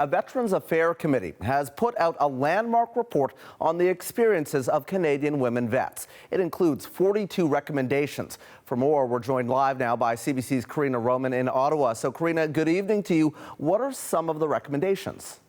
A Veterans Affairs Committee has put out a landmark report on the experiences of Canadian women vets. It includes 42 recommendations. For more, we're joined live now by CBC's Karina Roman in Ottawa. So, Karina, good evening to you. What are some of the recommendations?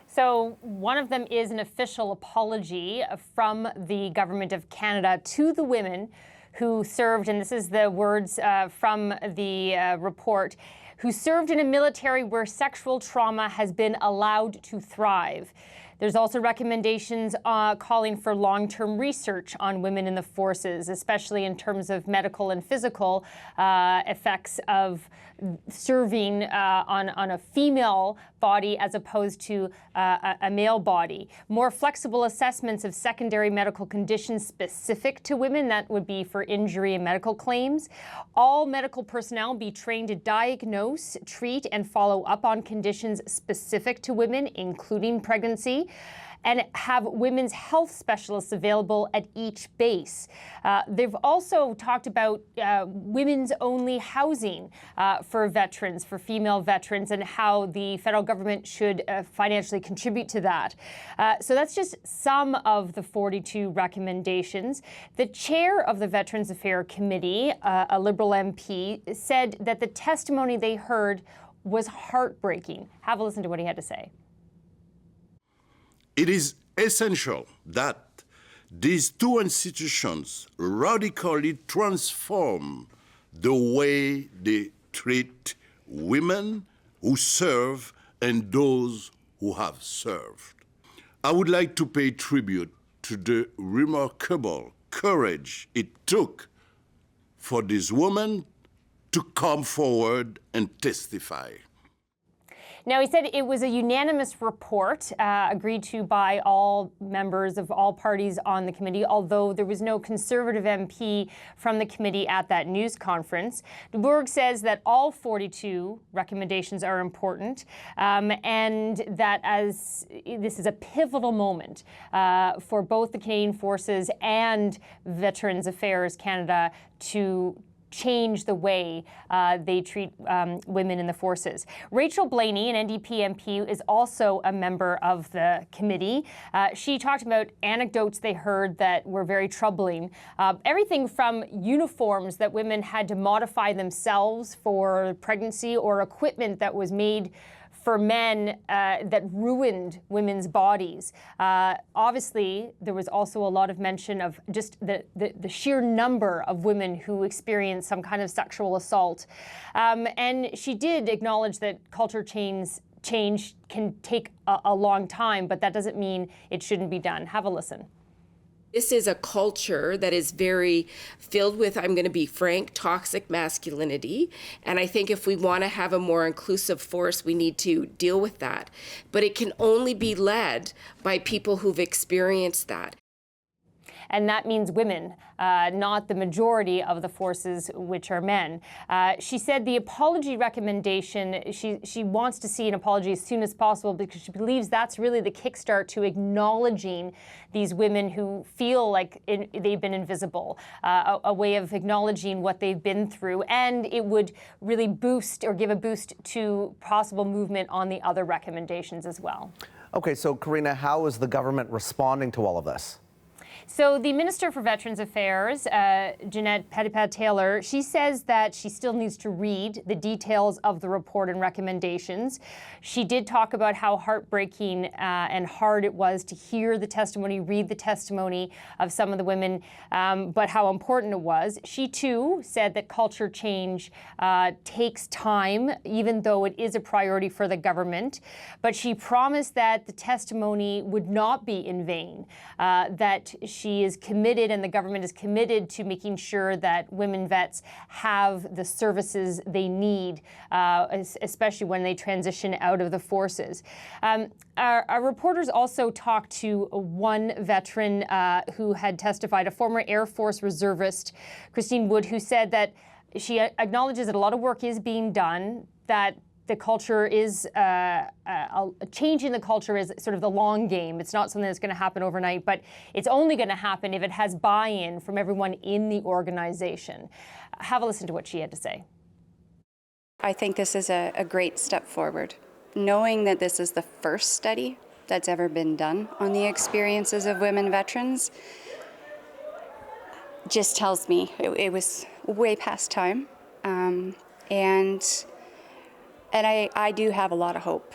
So one of them is an official apology from the Government of Canada to the women who served, and this is the words from the report, who served in a military where sexual trauma has been allowed to thrive. There's also recommendations calling for long-term research on women in the forces, especially in terms of medical and physical effects of serving on a female body as opposed to a male body. More flexible assessments of secondary medical conditions specific to women, that would be for injury and medical claims. All medical personnel be trained to diagnose, treat, and follow up on conditions specific to women, including pregnancy, and have women's health specialists available at each base. They've also talked about women's only housing for veterans, for female veterans, and how the federal government should financially contribute to that. So that's just some of the 42 recommendations. The chair of the Veterans Affairs Committee, a Liberal MP, said that the testimony they heard was heartbreaking. Have a listen to what he had to say. It is essential that these two institutions radically transform the way they treat women who serve and those who have served. I would like to pay tribute to the remarkable courage it took for these women to come forward and testify. Now, he said it was a unanimous report agreed to by all members of all parties on the committee, although there was no Conservative MP from the committee at that news conference. De Bourg says that all 42 recommendations are important and that as this is a pivotal moment for both the Canadian Forces and Veterans Affairs Canada to change the way they treat women in the forces. Rachel Blaney, an NDP MP, is also a member of the committee. She talked about anecdotes they heard that were very troubling. Everything from uniforms that women had to modify themselves for pregnancy or equipment that was made for men that ruined women's bodies. Obviously, there was also a lot of mention of just the sheer number of women who experienced some kind of sexual assault. And she did acknowledge that culture change can take a long time, but that doesn't mean it shouldn't be done. Have a listen. This is a culture that is very filled with, I'm going to be frank, toxic masculinity. And I think if we want to have a more inclusive force, we need to deal with that. But it can only be led by people who've experienced that. And that means women, not the majority of the forces, which are men. She said the apology recommendation, she wants to see an apology as soon as possible because she believes that's really the kickstart to acknowledging these women who feel like they've been invisible, a way of acknowledging what they've been through. And it would really boost or give a boost to possible movement on the other recommendations as well. Okay, so Karina, how is the government responding to all of this? So the Minister for Veterans Affairs, Jeanette Petitpas-Taylor, she says that she still needs to read the details of the report and recommendations. She did talk about how heartbreaking and hard it was to hear the testimony, read the testimony of some of the women, but how important it was. She, too, said that culture change takes time, even though it is a priority for the government. But she promised that the testimony would not be in vain, that she is committed and the government is committed to making sure that women vets have the services they need, especially when they transition out of the forces. Our reporters also talked to one veteran who had testified, a former Air Force reservist, Christine Wood, who said that she acknowledges that a lot of work is being done, that the culture is, changing the culture is sort of the long game. It's not something that's going to happen overnight, but it's only going to happen if it has buy-in from everyone in the organization. Have a listen to what she had to say. I think this is a great step forward. knowing that this is the first study that's ever been done on the experiences of women veterans just tells me it was way past time. And I do have a lot of hope.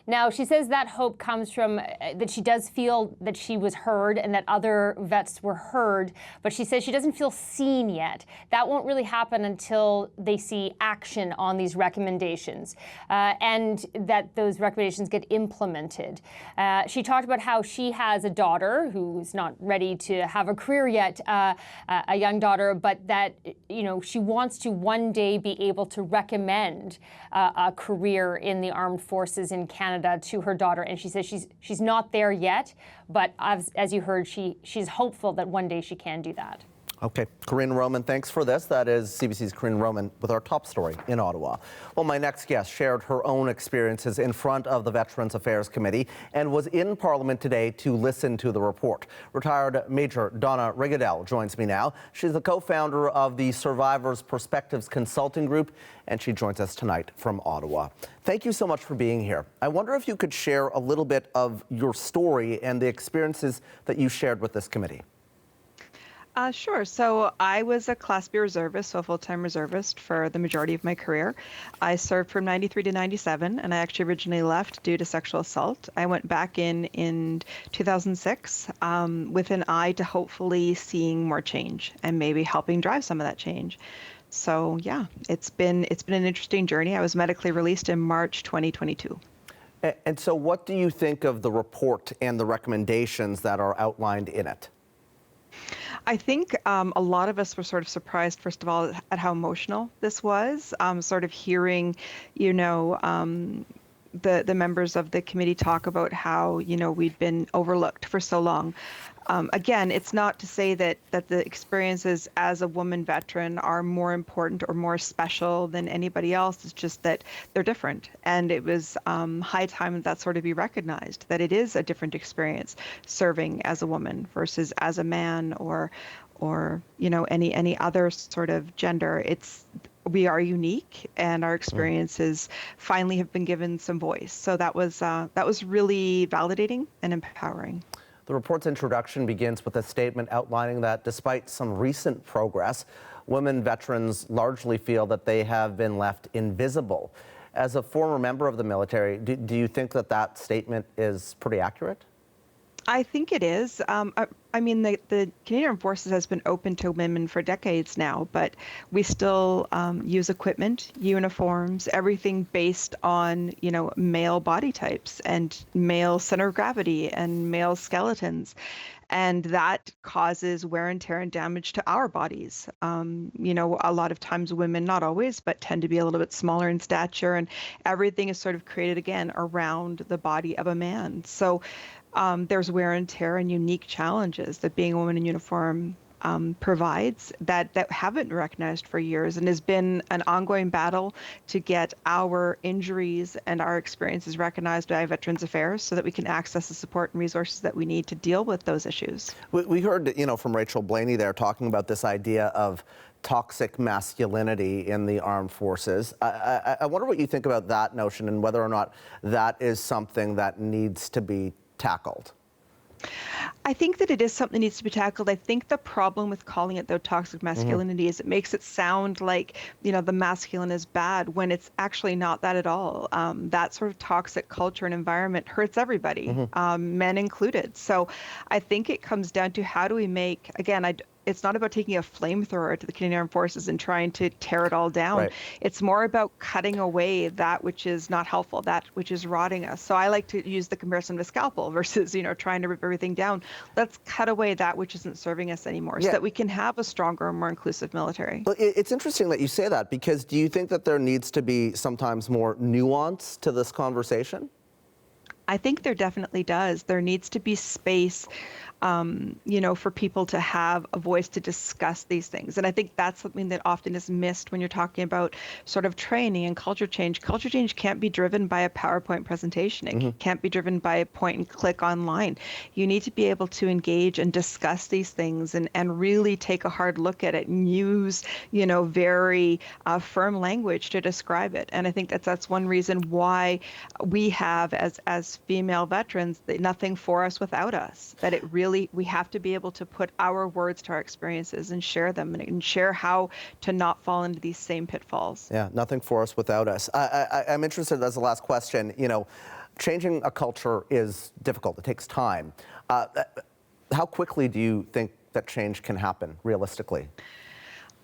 Now, she says that hope comes from that she does feel that she was heard and that other vets were heard, but she says she doesn't feel seen yet. That won't really happen until they see action on these recommendations and that those recommendations get implemented. She talked about how she has a daughter who's not ready to have a career yet, a young daughter, but that, you know, she wants to one day be able to recommend a career in the armed forces in Canada to her daughter, and she says she's not there yet, but as you heard, she's hopeful that one day she can do that. Okay, Corinne Roman, thanks for this. That is CBC's Corinne Roman with our top story in Ottawa. Well, my next guest shared her own experiences in front of the Veterans Affairs Committee and was in Parliament today to listen to the report. Retired Major Donna Riguidel joins me now. She's the co-founder of the Survivors Perspectives Consulting Group, and she joins us tonight from Ottawa. Thank you so much for being here. I wonder if you could share a little bit of your story and the experiences that you shared with this committee. Sure. So I was a Class B reservist, so a full-time reservist for the majority of my career. I served from 93 to 97, and I actually originally left due to sexual assault. I went back in 2006 with an eye to hopefully seeing more change and maybe helping drive some of that change. So yeah, it's been an interesting journey. I was medically released in March 2022. And so what do you think of the report and the recommendations that are outlined in it? I think a lot of us were sort of surprised, first of all, at how emotional this was. Sort of hearing, you know, the members of the committee talk about how, you know, we'd been overlooked for so long. Again, it's not to say that the experiences as a woman veteran are more important or more special than anybody else. It's just that they're different. And it was high time that sort of be recognized, that it is a different experience serving as a woman versus as a man or you know, any other sort of gender. We are unique, and our experiences finally have been given some voice. So that was really validating and empowering. The report's introduction begins with a statement outlining that despite some recent progress, women veterans largely feel that they have been left invisible. As a former member of the military, do you think that statement is pretty accurate? I think it is. I mean, the Canadian Armed Forces has been open to women for decades now, but we still use equipment, uniforms, everything based on, you know, male body types and male center of gravity and male skeletons. And that causes wear and tear and damage to our bodies. You know, a lot of times women, not always, but tend to be a little bit smaller in stature, and everything is sort of created again around the body of a man. So there's wear and tear and unique challenges that being a woman in uniform provides that haven't been recognized for years, and has been an ongoing battle to get our injuries and our experiences recognized by Veterans Affairs so that we can access the support and resources that we need to deal with those issues. We heard, you know, from Rachel Blaney there talking about this idea of toxic masculinity in the armed forces. I wonder what you think about that notion and whether or not that is something that needs to be tackled. I think that it is something that needs to be tackled. I think the problem with calling it, though, toxic masculinity is it makes it sound like, you know, the masculine is bad when it's actually not that at all. That sort of toxic culture and environment hurts everybody, men included. So I think it comes down to how do we make, again, it's not about taking a flamethrower to the Canadian Armed Forces and trying to tear it all down. Right. It's more about cutting away that which is not helpful, that which is rotting us. So I like to use the comparison of a scalpel versus, you know, trying to rip everything down. Let's cut away that which isn't serving us anymore so that we can have a stronger and more inclusive military. Well, it's interesting that you say that, because do you think that there needs to be sometimes more nuance to this conversation? I think there definitely does. There needs to be space for people to have a voice to discuss these things. And I think that's something that often is missed when you're talking about sort of training and culture change. Culture change can't be driven by a PowerPoint presentation. It can't be driven by a point and click online. You need to be able to engage and discuss these things and really take a hard look at it and use, very firm language to describe it. And I think that's one reason why we have, as female veterans, nothing for us without us. That it really, we have to be able to put our words to our experiences and share them and share how to not fall into these same pitfalls. Yeah, nothing for us without us. I'm interested, as the last question, changing a culture is difficult. It takes time. How quickly do you think that change can happen realistically?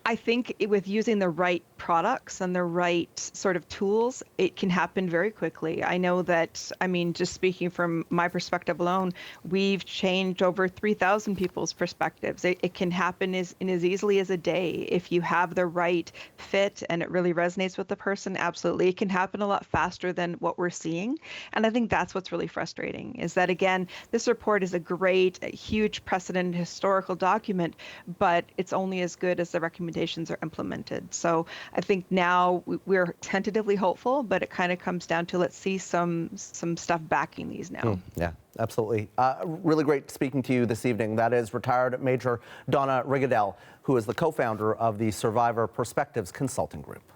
I think with using the right products and the right sort of tools, it can happen very quickly. I know that, just speaking from my perspective alone, we've changed over 3,000 people's perspectives. It can happen in as easily as a day. If you have the right fit and it really resonates with the person, absolutely. It can happen a lot faster than what we're seeing. And I think that's what's really frustrating, is that, again, this report is a huge precedent historical document, but it's only as good as the recommendations are implemented. So I think now we're tentatively hopeful, but it kind of comes down to, let's see some stuff backing these now. Yeah, absolutely. Really great speaking to you this evening. That is retired Major Donna Riguidel, who is the co-founder of the Survivor Perspectives Consulting Group.